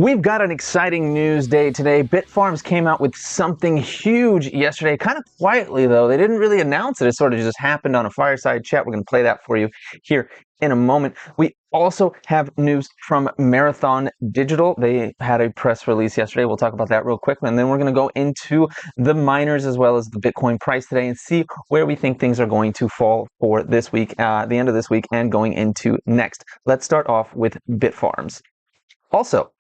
We've got an exciting news day today. Bitfarms came out with something huge yesterday, kind of quietly though. They didn't really announce it. It sort of just happened on a Fireside Chat. We're going to play that for you here in a moment. We also have news from Marathon Digital. They had a press release yesterday. We'll talk about that real quick. And then we're going to go into the miners as well as the Bitcoin price today and see where we think things are going to fall for this week, the end of this week and going into next. Let's start off with Bitfarms. Also,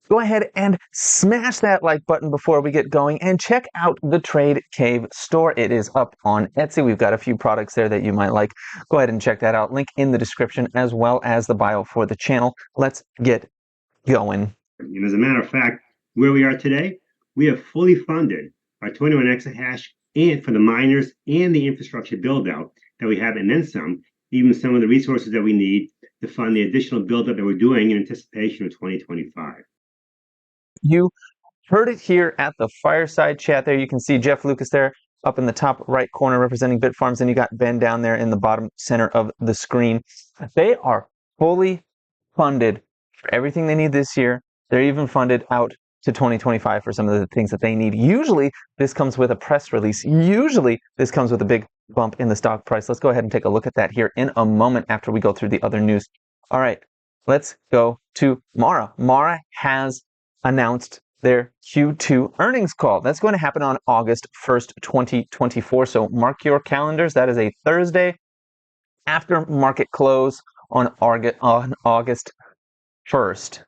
go ahead and smash that like button before we get going and check out the Trade Cave store. It is up on Etsy. We've got a few products there that you might like. Go ahead and check that out. Link in the description as well as the bio for the channel. Let's get going. And as a matter of fact, where we are today, we have fully funded our 21 exahash and for the miners and the infrastructure build out that we have, and then some, even some of the resources that we need to fund the additional build-up that we're doing in anticipation of 2025. You heard it here at the Fireside Chat there. You can see Jeff Lucas there up in the top right corner representing Bitfarms, and you got Ben down there in the bottom center of the screen. They are fully funded for everything they need this year. They're even funded out to 2025 for some of the things that they need. Usually this comes with a press release. Usually this comes with a big bump in the stock price. Let's go ahead and take a look at that here in a moment after we go through the other news. All right, let's go to Mara. Mara has announced their Q2 earnings call. That's going to happen on August 1st, 2024. So mark your calendars. That is a Thursday after market close on August 1st.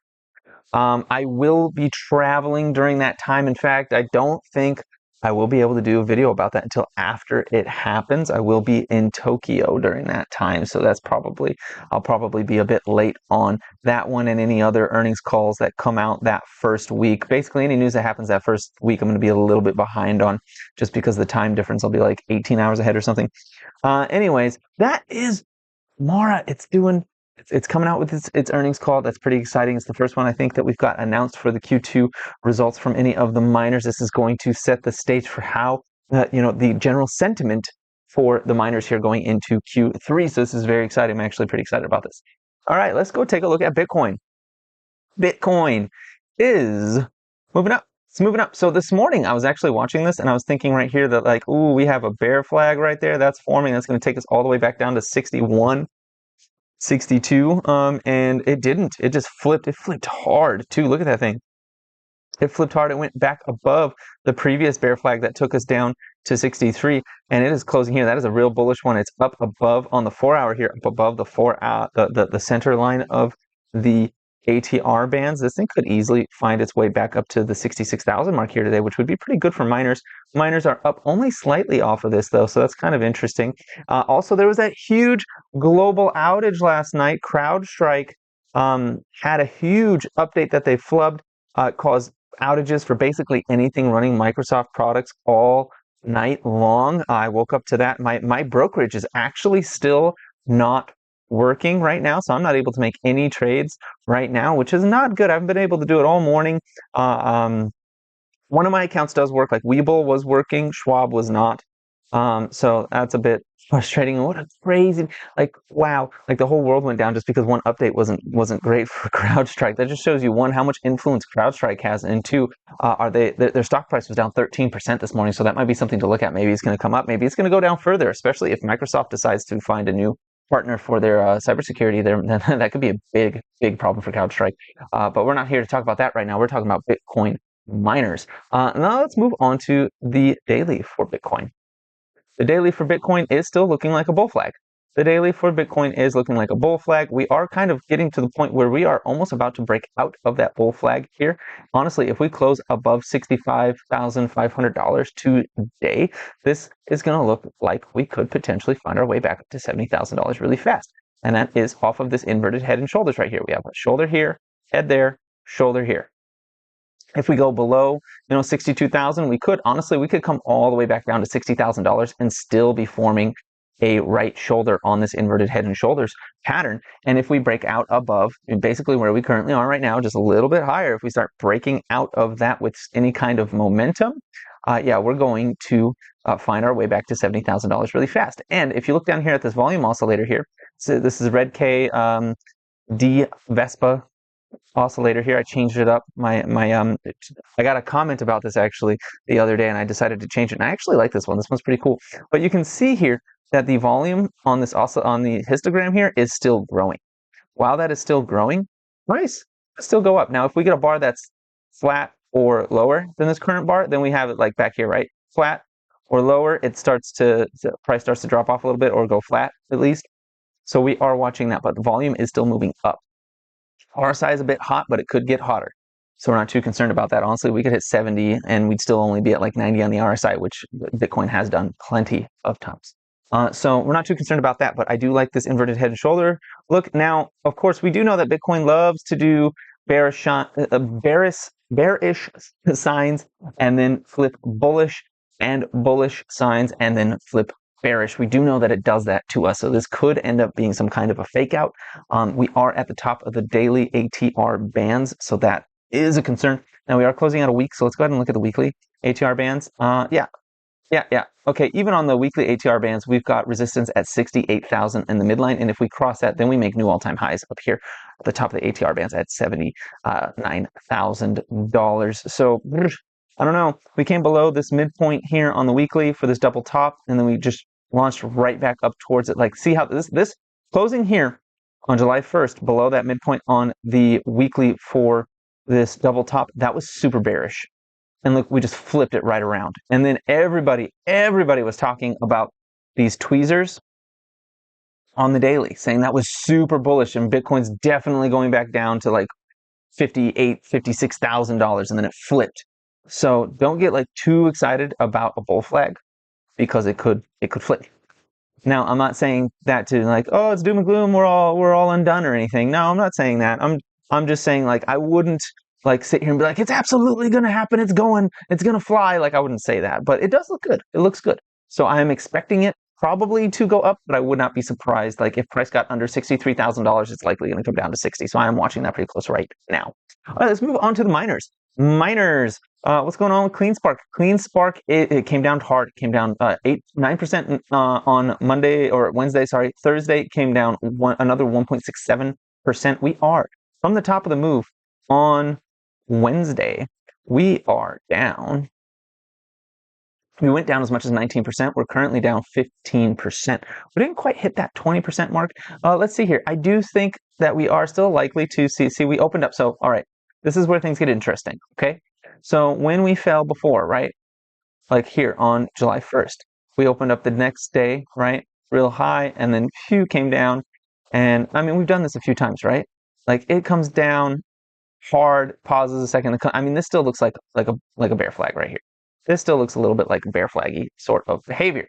I will be traveling during that time. In fact, I don't think I will be able to do a video about that until after it happens. I will be in Tokyo during that time, so I'll probably be a bit late on that one and any other earnings calls that come out that first week. Basically, any news that happens that first week, I'm going to be a little bit behind on just because of the time difference. I'll be like 18 hours ahead or something. Anyways, that is Mara. It's coming out with its earnings call. That's pretty exciting. It's the first one I think that we've got announced for the Q2 results from any of the miners. This is going to set the stage for how the general sentiment for the miners here going into Q3. So this is very exciting. I'm actually pretty excited about this. All right, let's go take a look at Bitcoin. Bitcoin is moving up. It's moving up. So this morning I was actually watching this and I was thinking right here that like, ooh, we have a bear flag right there that's forming. That's going to take us all the way back down to 61. 62, and it didn't. It just flipped. It flipped hard too. Look at that thing. It flipped hard. It went back above the previous bear flag that took us down to 63, and it is closing here. That is a real bullish one. It's up above on the 4-hour here, up above the 4-hour, the center line of the ATR bands. This thing could easily find its way back up to the 66,000 mark here today, which would be pretty good for miners. Miners are up only slightly off of this though, so that's kind of interesting. Also, there was that huge global outage last night. CrowdStrike had a huge update that they flubbed. It caused outages for basically anything running Microsoft products all night long. I woke up to that. My brokerage is actually still not working right now, so I'm not able to make any trades right now, which is not good. I haven't been able to do it all morning. One of my accounts does work, like Webull was working, Schwab was not. So that's a bit frustrating. What a crazy, like, wow, like the whole world went down just because one update wasn't great for CrowdStrike. That just shows you, one, how much influence CrowdStrike has, and two, their stock price was down 13% this morning, so that might be something to look at. Maybe it's going to come up, maybe it's going to go down further, especially if Microsoft decides to find a new partner for their cybersecurity there. Then that could be a big problem for CrowdStrike. But we're not here to talk about that right now. We're talking about Bitcoin miners. Now let's move on to the daily for Bitcoin. The daily for Bitcoin is still looking like a bull flag. The daily for Bitcoin is looking like a bull flag. We are kind of getting to the point where we are almost about to break out of that bull flag here. Honestly, if we close above $65,500 today, this is going to look like we could potentially find our way back up to $70,000 really fast. And that is off of this inverted head and shoulders right here. We have a shoulder here, head there, shoulder here. If we go below, 62,000, we could come all the way back down to $60,000 and still be forming a right shoulder on this inverted head and shoulders pattern. And if we break out above, basically where we currently are right now, just a little bit higher, if we start breaking out of that with any kind of momentum, we're going to find our way back to $70,000 really fast. And if you look down here at this volume oscillator here, so this is red K Vespa oscillator here. I changed it up. I got a comment about this actually the other day, and I decided to change it. And I actually like this one. This one's pretty cool. But you can see here that the volume on this also on the histogram here is still growing. While that is still growing, price still go up. Now, if we get a bar that's flat or lower than this current bar, then we have it like back here, right? Flat or lower, price starts to drop off a little bit or go flat at least. So we are watching that, but the volume is still moving up. RSI is a bit hot, but it could get hotter. So we're not too concerned about that. Honestly, we could hit 70 and we'd still only be at like 90 on the RSI, which Bitcoin has done plenty of times. So we're not too concerned about that, but I do like this inverted head and shoulder look. Now, of course, we do know that Bitcoin loves to do bearish signs and then flip bullish and bullish signs and then flip bearish. We do know that it does that to us. So this could end up being some kind of a fake out. We are at the top of the daily ATR bands. So that is a concern. Now we are closing out a week. So let's go ahead and look at the weekly ATR bands. Yeah. Okay, even on the weekly ATR bands, we've got resistance at 68,000 in the midline. And if we cross that, then we make new all-time highs up here at the top of the ATR bands at $79,000. So I don't know. We came below this midpoint here on the weekly for this double top, and then we just launched right back up towards it. Like, see how this closing here on July 1st below that midpoint on the weekly for this double top, that was super bearish. And look, we just flipped it right around. And then everybody was talking about these tweezers on the daily, saying that was super bullish and Bitcoin's definitely going back down to like $58,000, $56,000, and then it flipped. So don't get like too excited about a bull flag because it could flip. Now, I'm not saying that to like, oh, it's doom and gloom, we're all undone or anything. No, I'm not saying that. I'm just saying like I wouldn't like sit here and be like, it's absolutely going to happen. It's going to fly. Like I wouldn't say that, but it does look good. It looks good. So I am expecting it probably to go up, but I would not be surprised. Like if price got under $63,000, it's likely going to come down to 60. So I am watching that pretty close right now. All right, let's move on to the miners. What's going on with CleanSpark? CleanSpark, it came down hard. It came down 9% on Monday or Wednesday. Sorry, Thursday it came down another 1.67%. We are from the top of the move on Wednesday. We are down. We went down as much as 19%. We're currently down 15%. We didn't quite hit that 20% mark. Let's see here. I do think that we are still likely to see. We opened up. So, all right, this is where things get interesting. Okay. So when we fell before, right, like here on July 1st, we opened up the next day, right, real high, and then came down. And I mean, we've done this a few times, right? Like it comes down hard, pauses a second. I mean, this still looks like a bear flag right here. This still looks a little bit like bear flaggy sort of behavior.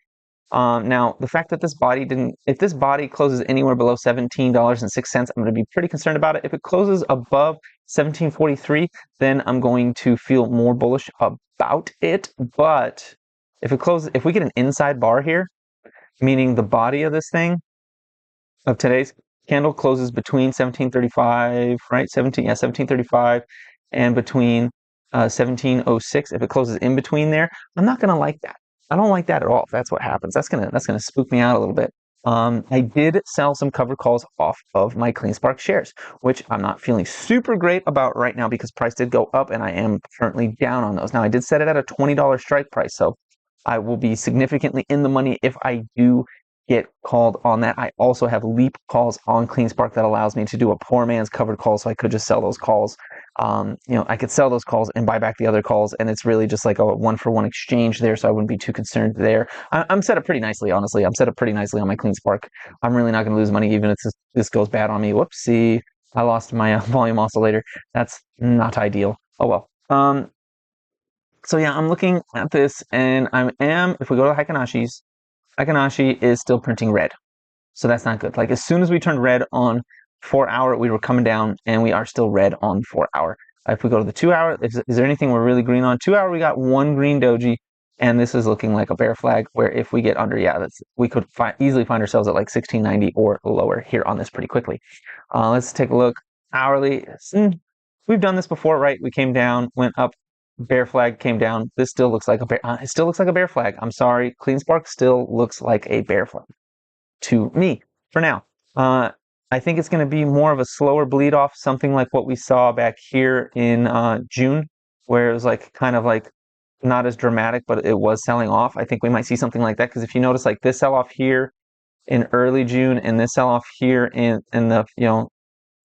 Now, the fact that this body if this body closes anywhere below $17.06, I'm going to be pretty concerned about it. If it closes above $17.43, then I'm going to feel more bullish about it. But if we get an inside bar here, meaning the body of this thing, of today's candle closes between 1735, right? 1735 and between 1706. If it closes in between there, I'm not going to like that. I don't like that at all. If that's what happens, that's gonna spook me out a little bit. I did sell some covered calls off of my CleanSpark shares, which I'm not feeling super great about right now because price did go up and I am currently down on those. Now I did set it at a $20 strike price, so I will be significantly in the money if I do get called on that. I also have leap calls on CleanSpark that allows me to do a poor man's covered call, so I could just sell those calls. I could sell those calls and buy back the other calls, and it's really just like a one-for-one exchange there, so I wouldn't be too concerned there. I'm set up pretty nicely, honestly. I'm set up pretty nicely on my CleanSpark. I'm really not going to lose money even if this goes bad on me. Whoopsie. I lost my volume oscillator. That's not ideal. Oh well. So yeah, I'm looking at this, and if we go to Heikinashi's is still printing red. So that's not good. Like as soon as we turned red on 4 hour, we were coming down and we are still red on 4 hour. If we go to the 2 hour, is there anything we're really green on? 2 hour, we got one green doji, and this is looking like a bear flag where if we get under, we could easily find ourselves at like 1690 or lower here on this pretty quickly. Let's take a look. Hourly, we've done this before, right? We came down, went up, bear flag came down. This still looks like a bear. It still looks like a bear flag. I'm sorry. CleanSpark still looks like a bear flag to me for now. I think it's going to be more of a slower bleed off, something like what we saw back here in June, where it was like kind of like not as dramatic, but it was selling off. I think we might see something like that because if you notice, like this sell off here in early June and this sell off here in the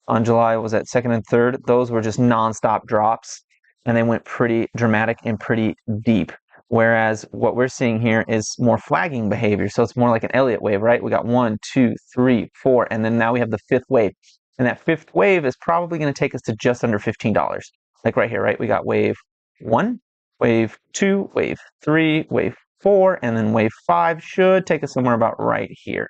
on July was at second and third, those were just nonstop drops and they went pretty dramatic and pretty deep. Whereas what we're seeing here is more flagging behavior. So it's more like an Elliott wave, right? We got 1, 2, 3, 4, and then now we have the fifth wave. And that fifth wave is probably going to take us to just under $15. Like right here, right? We got wave 1, wave 2, wave 3, wave 4, and then wave 5 should take us somewhere about right here.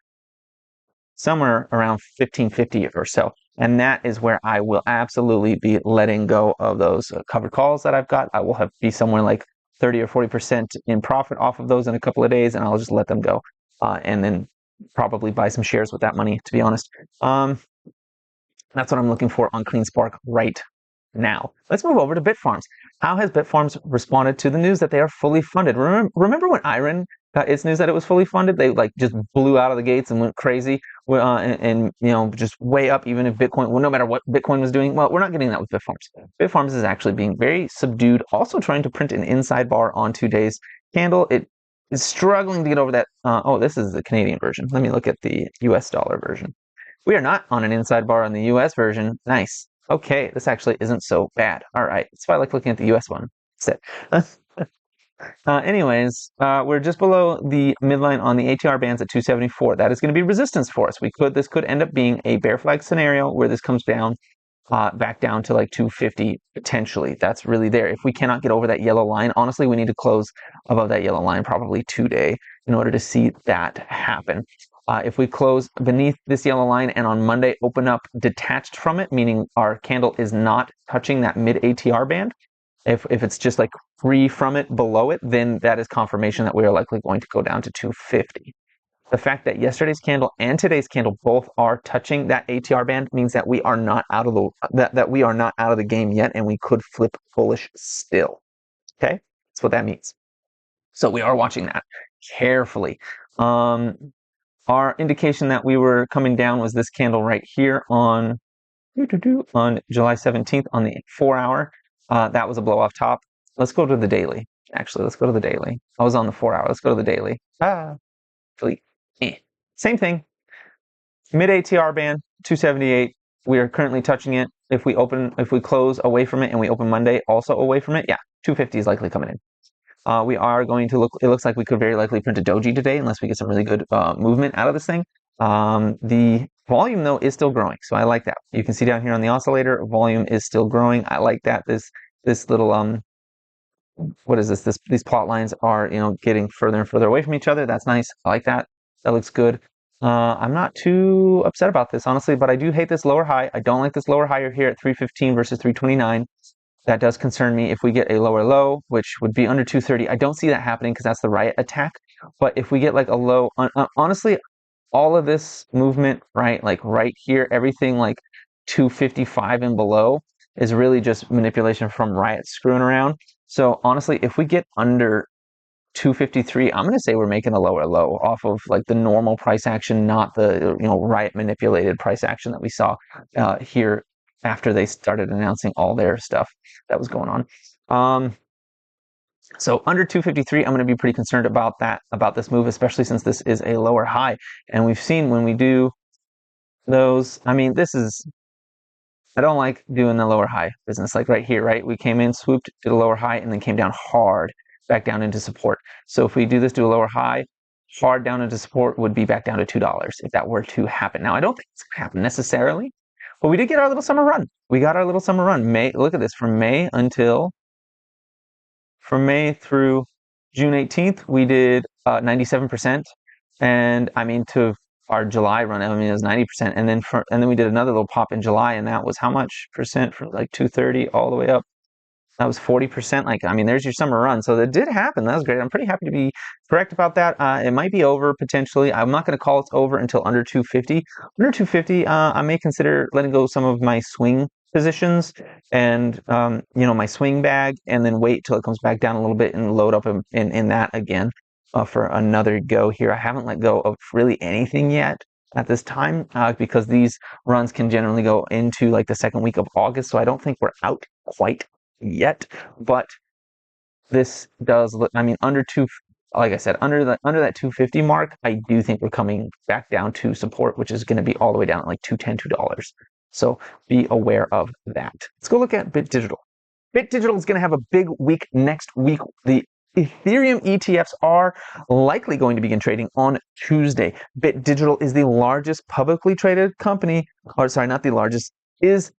Somewhere around 1550 or so. And that is where I will absolutely be letting go of those covered calls that I've got. I will be somewhere like 30 or 40% in profit off of those in a couple of days, and I'll just let them go. And then probably buy some shares with that money, to be honest. That's what I'm looking for on CleanSpark right now. Let's move over to Bitfarms. How has Bitfarms responded to the news that they are fully funded? Remember when IREN got its news that it was fully funded? They like just blew out of the gates and went crazy, and just way up. Even if Bitcoin, well, no matter what Bitcoin was doing, well, we're not getting that with Bitfarms. Bitfarms is actually being very subdued. Also trying to print an inside bar on 2 days candle. It is struggling to get over that. Oh, this is the Canadian version. Let me look at the US dollar version. We are not on an inside bar on the US version. Nice. Okay, this actually isn't so bad. All right, that's why I like looking at the US one instead. Anyways, we're just below the midline on the ATR bands at 274. That is going to be resistance for us. This could end up being a bear flag scenario where this comes down, back down to like 250 potentially. That's really there. If we cannot get over that yellow line, honestly, we need to close above that yellow line, probably 2-day, in order to see that happen. If we close beneath this yellow line and on Monday open up detached from it, meaning our candle is not touching that mid ATR band, if it's just like free from it below it, then that is confirmation that we are likely going to go down to 250. The fact that yesterday's candle and today's candle both are touching that ATR band means that we are not out of the game yet, and we could flip bullish still. Okay, that's what that means. So we are watching that carefully. Our indication that we were coming down was this candle right here on July 17th on the 4-hour. That was a blow off top. Let's go to the daily. Actually, let's go to the daily. I was on the 4-hour. Let's go to the daily. Same thing. Mid ATR band, 278. We are currently touching it. If we close away from it and we open Monday also away from it, yeah, 250 is likely coming in. We are going to it looks like we could very likely print a doji today unless we get some really good movement out of this thing. The volume though is still growing, so I like that. You can see down here on the oscillator, volume is still growing. I like that. This little what is this? These plot lines are getting further and further away from each other. That's nice. I like that. That looks good. I'm not too upset about this honestly, but I do hate this lower high. I don't like this lower high here at 315 versus 329. That does concern me. If we get a lower low, which would be under 230, I don't see that happening because that's the riot attack. But if we get like a low, honestly, all of this movement, right, like right here, everything like 255 and below is really just manipulation from riot screwing around. So honestly, if we get under 253, I'm going to say we're making a lower low off of like the normal price action, not the riot manipulated price action that we saw here after they started announcing all their stuff that was going on. So under 253, I'm going to be pretty concerned about this move, especially since this is a lower high. And we've seen when we do those, I mean, I don't like doing the lower high business, like right here, right? We came in, swooped, did a lower high, and then came down hard, back down into support. So if we do this, do a lower high, hard down into support would be back down to $2 if that were to happen. Now, I don't think it's going to happen necessarily, but we did get our little summer run. We got our little summer run. Look at this, from May through June 18th, we did 97%. And I mean, to our July run, I mean, it was 90%. And then we did another little pop in July, and that was how much percent, from like 230 all the way up? That was 40%. Like, I mean, there's your summer run. So that did happen. That was great. I'm pretty happy to be correct about that. It might be over potentially. I'm not going to call it's over until under 250. Under 250, I may consider letting go some of my swing positions and, my swing bag, and then wait till it comes back down a little bit and load up in that again for another go here. I haven't let go of really anything yet. at this time because these runs can generally go into like the second week of August. So I don't think we're out quite yet, but this does look, I mean, under two, like I said, under that 250 mark, I do think we're coming back down to support, which is going to be all the way down at like $210, $2. So be aware of that. Let's go look at BitDigital. BitDigital is going to have a big week next week. The Ethereum ETFs are likely going to begin trading on Tuesday. BitDigital is the largest publicly traded company, or sorry, not the largest, is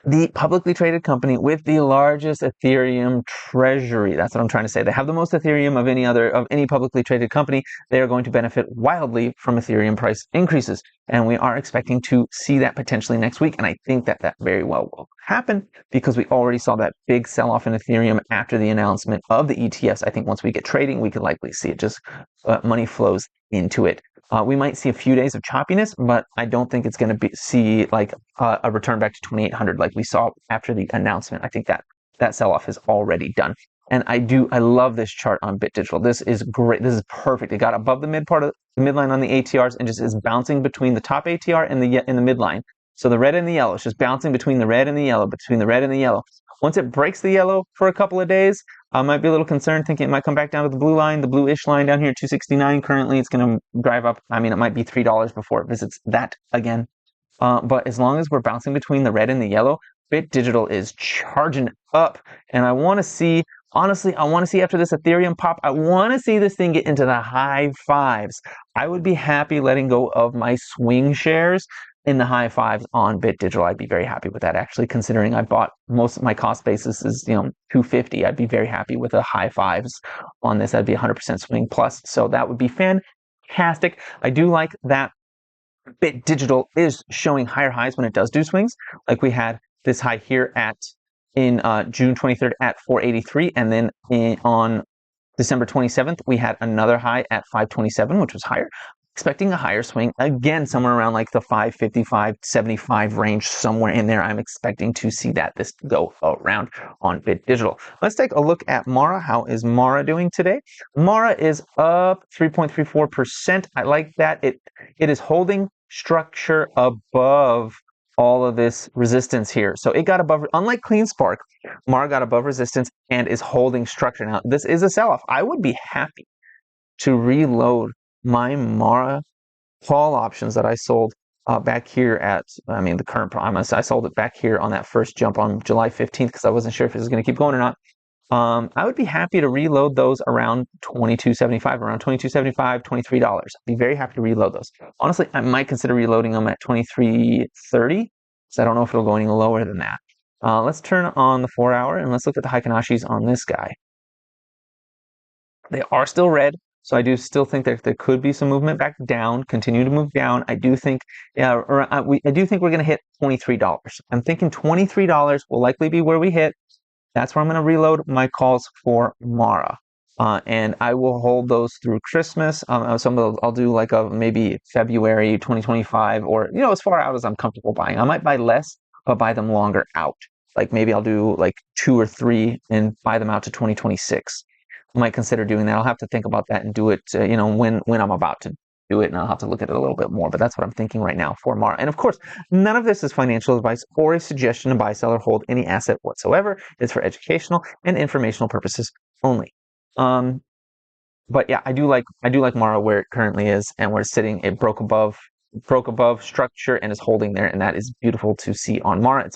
the publicly traded company with the largest Ethereum treasury. That's what I'm trying to say. They have the most Ethereum of any publicly traded company. They are going to benefit wildly from Ethereum price increases. And we are expecting to see that potentially next week. And I think that very well will happen because we already saw that big sell-off in Ethereum after the announcement of the ETFs. I think once we get trading, we could likely see it just money flows into it. We might see a few days of choppiness, but I don't think it's going to see like a return back to 2,800 like we saw after the announcement. I think that sell-off is already done. And I love this chart on BitDigital. This is great. This is perfect. It got above the midline on the ATRs and just is bouncing between the top ATR and the midline. So the red and the yellow, it's just bouncing between the red and the yellow, between the red and the yellow. Once it breaks the yellow for a couple of days, I might be a little concerned, thinking it might come back down to the blue line, the bluish line down here at 269 currently. It's going to drive up. I mean, it might be $3 before it visits that again. But as long as we're bouncing between the red and the yellow, BitDigital is charging up. And I want to see, honestly, I want to see after this Ethereum pop, I want to see this thing get into the high fives. I would be happy letting go of my swing shares in the high fives on BitDigital. I'd be very happy with that, actually, considering I bought most of my cost basis is, $250. I'd be very happy with a high fives on this. That'd be 100% swing plus. So that would be fantastic. I do like that BitDigital is showing higher highs when it does do swings. Like we had this high here in June 23rd at 483. And then on December 27th, we had another high at 527, which was higher. Expecting a higher swing again, somewhere around like the 550, 575 range, somewhere in there. I'm expecting to see this go around on BitDigital. Let's take a look at Mara. How is Mara doing today? Mara is up 3.34%. I like that. It is holding structure above all of this resistance here. So it got above, unlike CleanSpark, Mara got above resistance and is holding structure. Now, this is a sell-off. I would be happy to reload my Mara call options that I sold back here at, the current promise. I sold it back here on that first jump on July 15th because I wasn't sure if it was going to keep going or not. I would be happy to reload those around $22.75, around $22.75, $23. I'd be very happy to reload those. Honestly, I might consider reloading them at $23.30 because I don't know if it'll go any lower than that. Let's turn on the 4-hour and let's look at the Heikinashis on this guy. They are still red. So I do still think that there could be some movement back down, continue to move down. I do think, I do think we're going to hit $23. I'm thinking $23 will likely be where we hit. That's where I'm going to reload my calls for Mara. And I will hold those through Christmas. I'll do like maybe February 2025 or, as far out as I'm comfortable buying. I might buy less, but buy them longer out. Like maybe I'll do like 2 or 3 and buy them out to 2026. I might consider doing that. I'll have to think about that and do it, when I'm about to do it, and I'll have to look at it a little bit more. But that's what I'm thinking right now for Mara. And of course, none of this is financial advice or a suggestion to buy, sell, or hold any asset whatsoever. It's for educational and informational purposes only. But yeah, I do like Mara where it currently is, and we're sitting. It broke above structure and is holding there, and that is beautiful to see on Mara.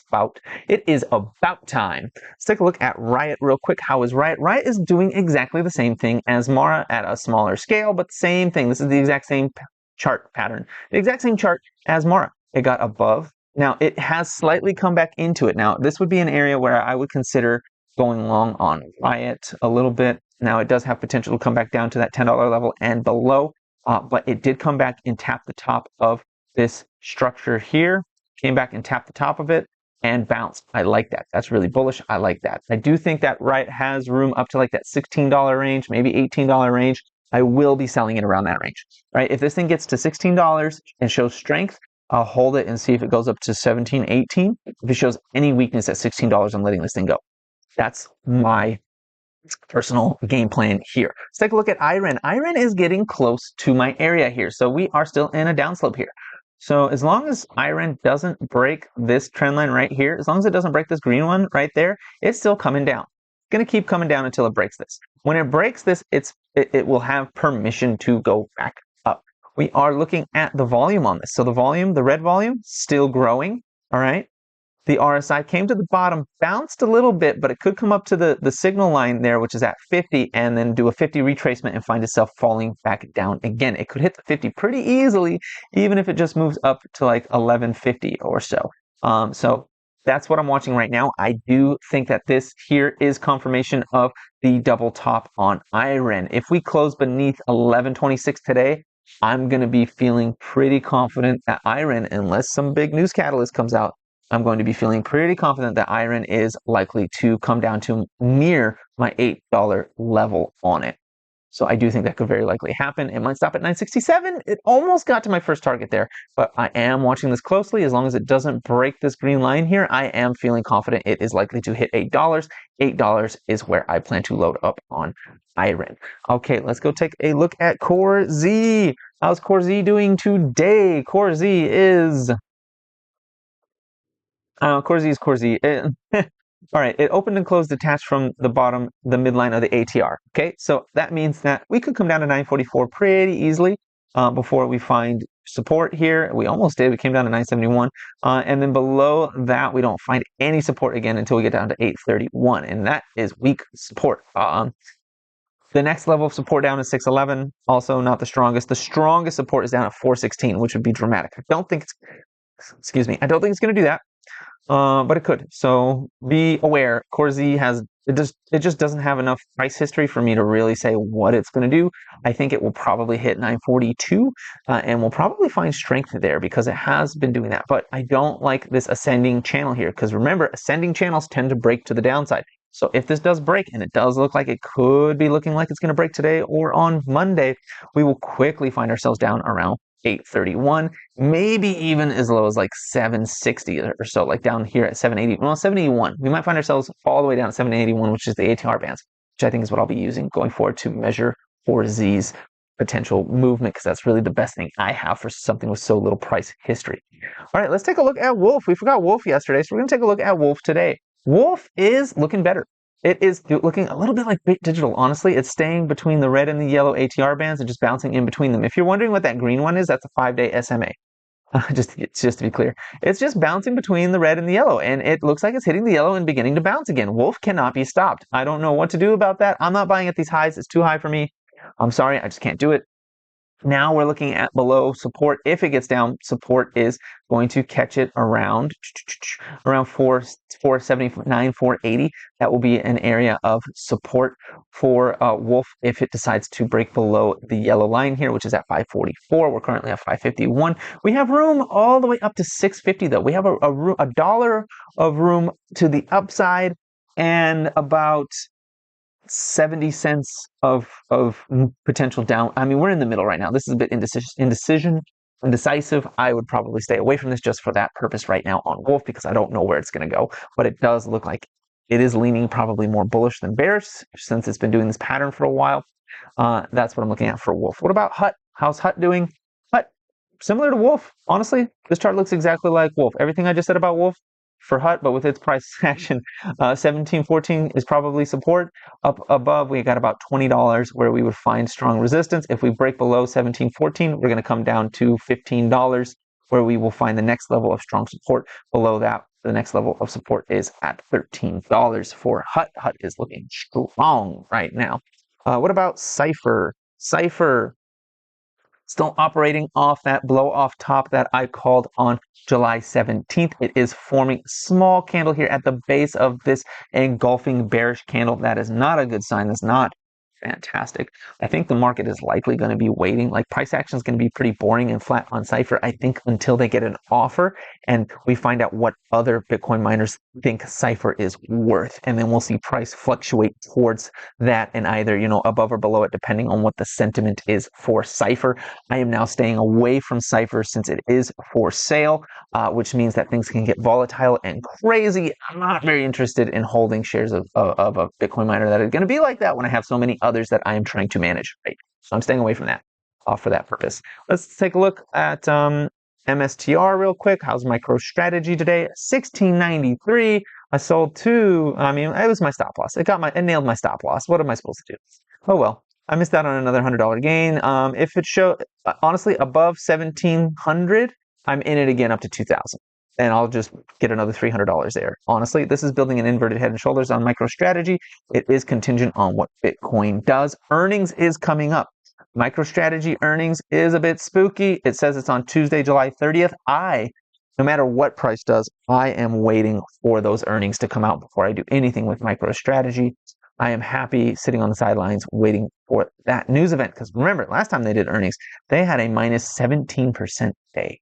It is about time. Let's take a look at RIOT real quick. How is RIOT? RIOT is doing exactly the same thing as Mara at a smaller scale, but same thing. This is the exact same chart pattern, the exact same chart as Mara. It got above. Now it has slightly come back into it. Now this would be an area where I would consider going long on RIOT a little bit. Now it does have potential to come back down to that $10 level and below. But it did come back and tap the top of this structure here, came back and tapped the top of it and bounced. I like that. That's really bullish. I like that. I do think that RIOT has room up to like that $16 range, maybe $18 range. I will be selling it around that range, right? If this thing gets to $16 and shows strength, I'll hold it and see if it goes up to 17, 18. If it shows any weakness at $16, I'm letting this thing go. That's my personal game plan here. Let's take a look at IREN. IREN is getting close to my area here. So we are still in a downslope here. So as long as IREN doesn't break this trend line right here, as long as it doesn't break this green one right there, it's still coming down. It's going to keep coming down until it breaks this. When it breaks this, it will have permission to go back up. We are looking at the volume on this. So the volume, the red volume, still growing. All right. The RSI came to the bottom, bounced a little bit, but it could come up to the signal line there, which is at 50, and then do a 50 retracement and find itself falling back down again. It could hit the 50 pretty easily, even if it just moves up to like 1150 or so. So that's what I'm watching right now. I do think that this here is confirmation of the double top on IREN. If we close beneath 1126 today, I'm going to be feeling pretty confident that IREN, unless some big news catalyst comes out, I'm going to be feeling pretty confident that IREN is likely to come down to near my $8 level on it. So I do think that could very likely happen. It might stop at 967. It almost got to my first target there, but I am watching this closely. As long as it doesn't break this green line here, I am feeling confident it is likely to hit $8. $8 is where I plan to load up on IREN. Okay, let's go take a look at CORZ. How's CORZ doing today? CORZ is... CORZ is CORZ. All right, it opened and closed detached from the bottom, the midline of the ATR. Okay, so that means that we could come down to 944 pretty easily before we find support here. We almost did. We came down to 971. And then below that, we don't find any support again until we get down to 831. And that is weak support. The next level of support down is 611. Also not the strongest. The strongest support is down at 416, which would be dramatic. I don't think it's going to do that. But it could. So be aware. CORZ has it just doesn't have enough price history for me to really say what it's going to do. I think it will probably hit 942, and we'll probably find strength there because it has been doing that. But I don't like this ascending channel here because remember, ascending channels tend to break to the downside. So if this does break, and it does look like it could be looking like it's going to break today or on Monday, we will quickly find ourselves down around 831, maybe even as low as like 760 or so, like down here at 780. Well, 781. We might find ourselves all the way down at 781, which is the ATR bands, which I think is what I'll be using going forward to measure CORZ's potential movement, because that's really the best thing I have for something with so little price history. All right, let's take a look at WULF. We forgot WULF yesterday, so we're going to take a look at WULF today. WULF is looking better. It is looking a little bit like Bit Digital, honestly. It's staying between the red and the yellow ATR bands and just bouncing in between them. If you're wondering what that green one is, that's a 5-day SMA. Just to be clear. It's just bouncing between the red and the yellow, and it looks like it's hitting the yellow and beginning to bounce again. WULF cannot be stopped. I don't know what to do about that. I'm not buying at these highs. It's too high for me. I'm sorry. I just can't do it. Now we're looking at below support. If it gets down, support is going to catch it around 479, 480. That will be an area of support for WULF if it decides to break below the yellow line here, which is at 544. We're currently at 551. We have room all the way up to 650 though. We have a dollar of room to the upside and about 70 cents of potential down. I mean, we're in the middle right now. This is a bit indecisive. I would probably stay away from this just for that purpose right now on WULF because I don't know where it's going to go. But it does look like it is leaning probably more bullish than bearish since it's been doing this pattern for a while. That's what I'm looking at for WULF. What about HUT? How's HUT doing? HUT, similar to WULF. Honestly, this chart looks exactly like WULF. Everything I just said about WULF for HUT, but with its price action, 1714 is probably support. Up above, we got about $20 where we would find strong resistance. If we break below 1714, we're going to come down to $15 where we will find the next level of strong support. Below that, the next level of support is at $13 for HUT. HUT is looking strong right now. What about CIFR? CIFR still operating off that blow off top that I called on July 17th. It is forming a small candle here at the base of this engulfing bearish candle. That is not a good sign. That's not Fantastic. I think the market is likely going to be waiting. Like price action is going to be pretty boring and flat on CIFR, I think, until they get an offer and we find out what other Bitcoin miners think CIFR is worth. And then we'll see price fluctuate towards that and either, above or below it, depending on what the sentiment is for CIFR. I am now staying away from CIFR since it is for sale, which means that things can get volatile and crazy. I'm not very interested in holding shares of a Bitcoin miner that is going to be like that when I have so many others that I am trying to manage, right? So I'm staying away from that for that purpose. Let's take a look at MSTR real quick. How's MicroStrategy today? 1693. I sold two. I mean, it was my stop loss. It nailed my stop loss. What am I supposed to do? Oh well. I missed out on another $100 gain. If it honestly above 1700, I'm in it again up to 2000. And I'll just get another $300 there. Honestly, this is building an inverted head and shoulders on MicroStrategy. It is contingent on what Bitcoin does. Earnings is coming up. MicroStrategy earnings is a bit spooky. It says it's on Tuesday, July 30th. No matter what price does, I am waiting for those earnings to come out before I do anything with MicroStrategy. I am happy sitting on the sidelines waiting for that news event. Because remember, last time they did earnings, they had a minus 17% day.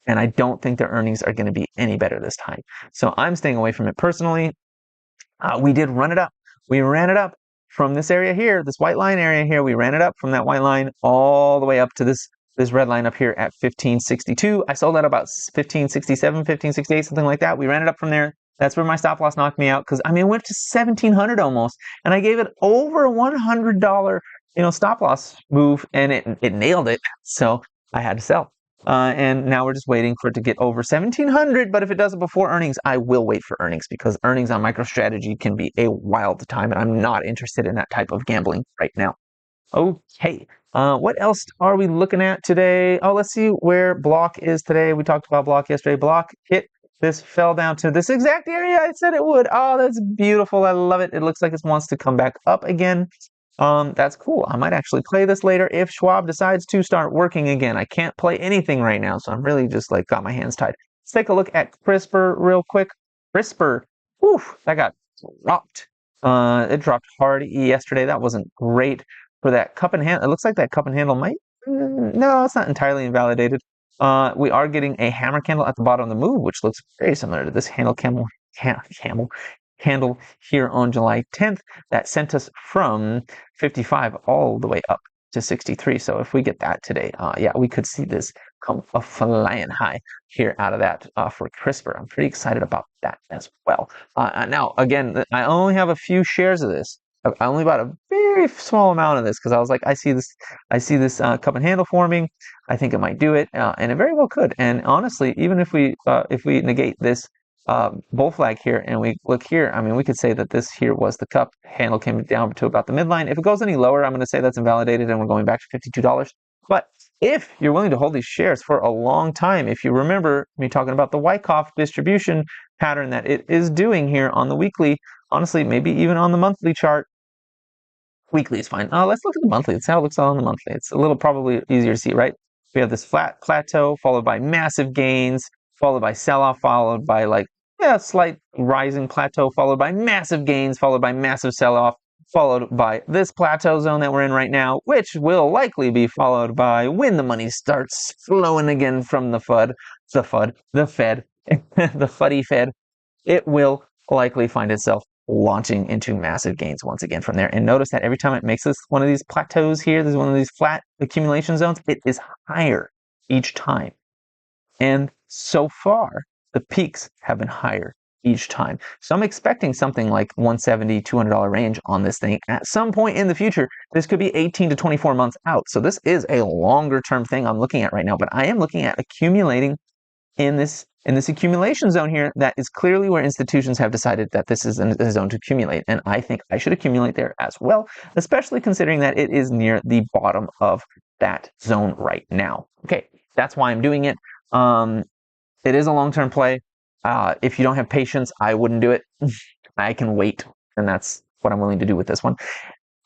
And I don't think their earnings are going to be any better this time. So I'm staying away from it personally. We did run it up. We ran it up from this area here, this white line area here. We ran it up from that white line all the way up to this red line up here at 1562. I sold at about 1567, 1568, something like that. We ran it up from there. That's where my stop loss knocked me out because it went to 1700 almost, and I gave it over $100, stop loss move, and it nailed it. So I had to sell. And now we're just waiting for it to get over 1700. But if it does it before earnings, I will wait for earnings because earnings on MicroStrategy can be a wild time, and I'm not interested in that type of gambling right now. Okay. What else are we looking at today? Oh, let's see where Block is today. We talked about Block yesterday. Block hit this, fell down to this exact area I said it would. Oh, that's beautiful. I love it. It looks like it wants to come back up again. That's cool. I might actually play this later if Schwab decides to start working again. I can't play anything right now, so I'm really just got my hands tied. Let's take a look at CRSP real quick. CRSP, whew, that got dropped. It dropped hard yesterday. That wasn't great for that cup and handle. It looks like that cup and handle might. No, it's not entirely invalidated. We are getting a hammer candle at the bottom of the move, which looks very similar to this handle candle here on July 10th that sent us from 55 all the way up to 63. So if we get that today, yeah, we could see this come a flying high here out of that for CRSP. I'm pretty excited about that as well. Now, again, I only have a few shares of this. I only bought a very small amount of this because I was like, I see this cup and handle forming. I think it might do it, and it very well could. And honestly, even if we negate this bull flag here and we look here, I mean, we could say that this here was the cup handle, came down to about the midline. If it goes any lower, I'm going to say that's invalidated and we're going back to $52. But if you're willing to hold these shares for a long time, if you remember me talking about the Wyckoff distribution pattern that it is doing here on the weekly, honestly, maybe even on the monthly chart. Weekly is fine. Let's look at the monthly. Let's see how it looks on the monthly. It's a little probably easier to see, right? We have this flat plateau followed by massive gains, followed by sell-off, followed by slight rising plateau, followed by massive gains, followed by massive sell-off, followed by this plateau zone that we're in right now, which will likely be followed by when the money starts flowing again from the Fed, the Fuddy Fed. It will likely find itself launching into massive gains once again from there. And notice that every time it makes this one of these plateaus here, there's one of these flat accumulation zones, it is higher each time. And so far, the peaks have been higher each time. So I'm expecting something like $170, $200 range on this thing at some point in the future. This could be 18 to 24 months out. So this is a longer term thing I'm looking at right now, but I am looking at accumulating in this accumulation zone here that is clearly where institutions have decided that this is a zone to accumulate. And I think I should accumulate there as well, especially considering that it is near the bottom of that zone right now. Okay, that's why I'm doing it. It is a long-term play. If you don't have patience, I wouldn't do it. I can wait, and that's what I'm willing to do with this one.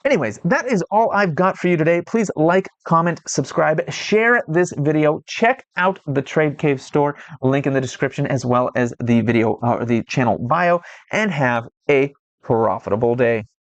Anyways, that is all I've got for you today. Please like, comment, subscribe, share this video. Check out the Trade Cave store, link in the description, as well as the video or the channel bio, and have a profitable day.